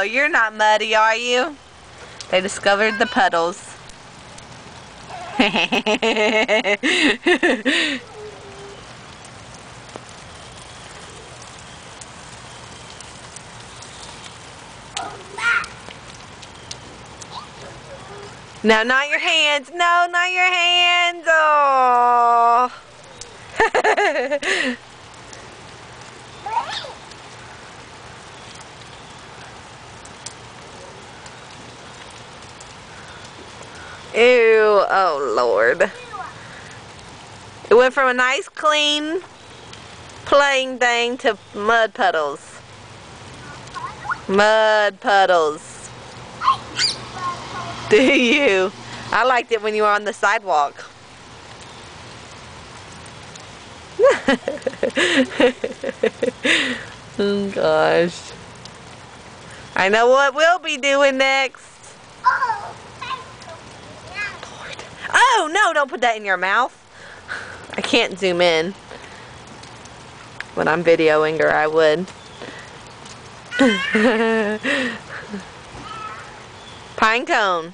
you're not muddy, are you? They discovered the puddles. No, not your hands. No, not your hands. Oh. Ew. Oh, Lord. It went from a nice, clean, playing thing to mud puddles. Mud puddles. Do you? I liked it when you were on the sidewalk. Oh gosh. I know what we'll be doing next. Lord. Oh no, don't put that in your mouth. I can't zoom in. When I'm videoing her, I would. Pine cone.